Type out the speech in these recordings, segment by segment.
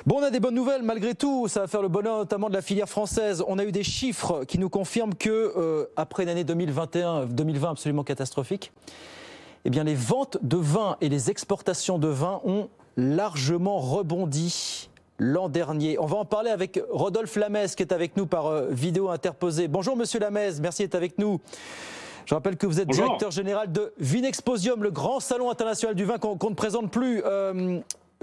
Bon, on a des bonnes nouvelles malgré tout, ça va faire le bonheur notamment de la filière française. On a eu des chiffres qui nous confirment que, après une année 2020 absolument catastrophique, eh bien les ventes de vin et les exportations de vin ont largement rebondi l'an dernier. On va en parler avec Rodolphe Lamez qui est avec nous par vidéo interposée. Bonjour Monsieur Lamez, merci d'être avec nous. Je rappelle que vous êtes directeur général de Vinexposium, le grand salon international du vin qu'on ne présente plus.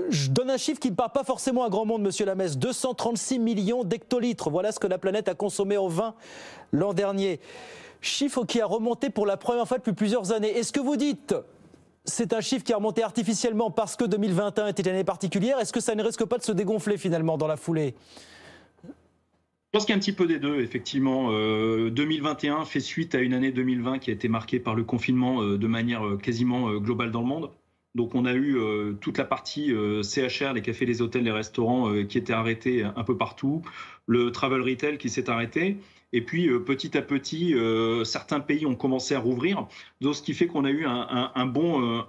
Je donne un chiffre qui ne parle pas forcément à grand monde, Monsieur Lamez. 236 millions d'hectolitres. Voilà ce que la planète a consommé en vin l'an dernier. Chiffre qui a remonté pour la première fois depuis plusieurs années. Est-ce que vous dites c'est un chiffre qui a remonté artificiellement parce que 2021 était une année particulière? Est-ce que ça ne risque pas de se dégonfler finalement dans la foulée? Je pense qu'il y a un petit peu des deux, effectivement. 2021 fait suite à une année 2020 qui a été marquée par le confinement de manière quasiment globale dans le monde. Donc on a eu toute la partie CHR, les cafés, les hôtels, les restaurants qui étaient arrêtés un peu partout, le travel retail qui s'est arrêté, et puis petit à petit, certains pays ont commencé à rouvrir, donc ce qui fait qu'on a eu un bon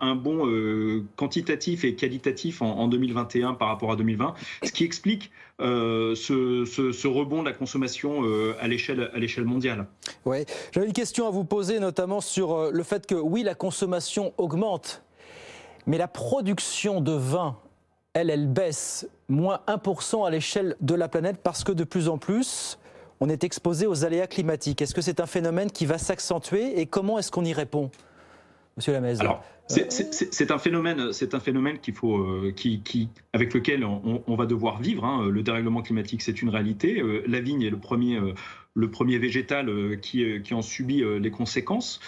quantitatif et qualitatif en 2021 par rapport à 2020, ce qui explique ce rebond de la consommation à l'échelle mondiale. Ouais. J'avais une question à vous poser notamment sur le fait que oui, la consommation augmente, mais la production de vin, elle baisse, moins 1% à l'échelle de la planète parce que de plus en plus, on est exposé aux aléas climatiques. Est-ce que c'est un phénomène qui va s'accentuer et comment est-ce qu'on y répond, Monsieur Lamez? Alors, c'est un phénomène avec lequel on va devoir vivre. Hein. Le dérèglement climatique, c'est une réalité. La vigne est le premier végétal qui en subit les conséquences.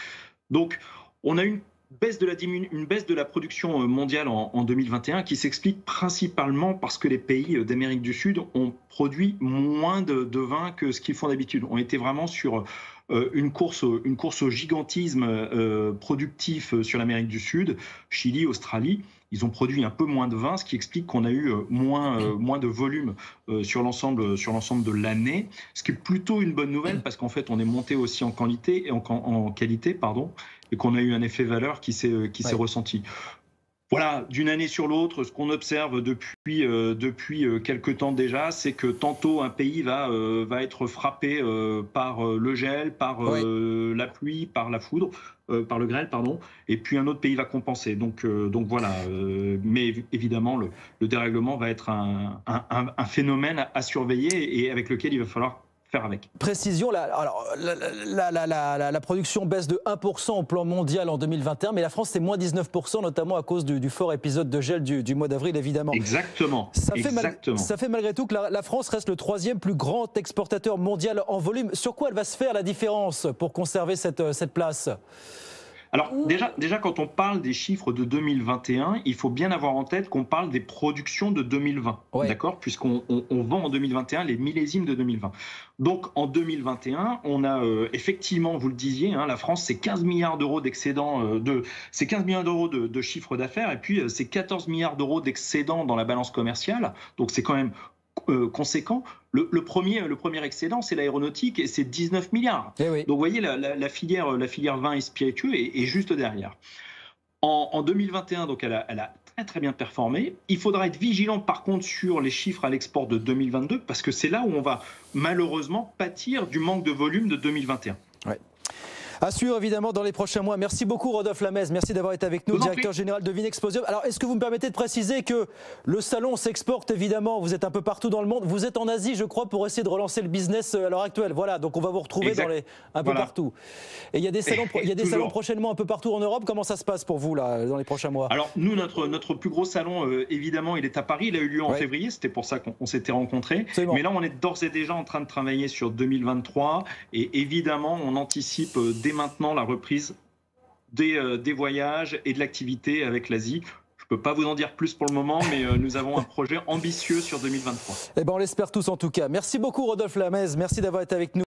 Donc, on a une baisse de la production mondiale en 2021 qui s'explique principalement parce que les pays d'Amérique du Sud ont produit moins de vin que ce qu'ils font d'habitude. On était vraiment sur une course au gigantisme productif sur l'Amérique du Sud, Chili, Australie. Ils ont produit un peu moins de vin, ce qui explique qu'on a eu moins de volume sur l'ensemble de l'année, ce qui est plutôt une bonne nouvelle parce qu'en fait on est monté aussi en qualité, et qu'on a eu un effet valeur qui s'est ressenti. Voilà, d'une année sur l'autre, ce qu'on observe depuis quelques temps déjà, c'est que tantôt un pays va être frappé par le gel, par la pluie, par la foudre, par le grêle, pardon, et puis un autre pays va compenser. Donc voilà, mais évidemment, le dérèglement va être un phénomène à surveiller et avec lequel il va falloir faire avec. Précision, la production baisse de 1% au plan mondial en 2021, mais la France c'est moins 19%, notamment à cause du fort épisode de gel du mois d'avril, évidemment. Exactement. Ça fait malgré tout que la France reste le 3e plus grand exportateur mondial en volume. Sur quoi elle va se faire la différence pour conserver cette place ? Alors déjà, quand on parle des chiffres de 2021, il faut bien avoir en tête qu'on parle des productions de 2020, d'accord ? Puisqu'on vend en 2021 les millésimes de 2020. Donc en 2021, on a effectivement, vous le disiez, hein, la France, c'est 15 milliards d'euros d'excédent, c'est 15 milliards d'euros de chiffre d'affaires, et puis c'est 14 milliards d'euros d'excédent dans la balance commerciale. Donc c'est quand même conséquent. Le premier excédent, c'est l'aéronautique et c'est 19 milliards. Oui. Donc vous voyez, la filière vin et spiritueux est juste derrière. En 2021, donc elle a très bien performé. Il faudra être vigilant par contre sur les chiffres à l'export de 2022 parce que c'est là où on va malheureusement pâtir du manque de volume de 2021. Ouais. À suivre évidemment dans les prochains mois. Merci beaucoup Rodolphe Lamez, merci d'avoir été avec nous, directeur général de Vinexposium. Alors est-ce que vous me permettez de préciser que le salon s'exporte évidemment, vous êtes un peu partout dans le monde, vous êtes en Asie je crois pour essayer de relancer le business à l'heure actuelle. Voilà, donc on va vous retrouver un peu partout. Et il y a des salons prochainement un peu partout en Europe, comment ça se passe pour vous là dans les prochains mois? Alors nous, notre plus gros salon évidemment il est à Paris, il a eu lieu en février, c'était pour ça qu'on s'était rencontrés. Mais là on est d'ores et déjà en train de travailler sur 2023 et évidemment on anticipe dès maintenant la reprise des voyages et de l'activité avec l'Asie. Je ne peux pas vous en dire plus pour le moment, mais nous avons un projet ambitieux sur 2023. Eh ben, on l'espère tous en tout cas. Merci beaucoup Rodolphe Lamez, merci d'avoir été avec nous.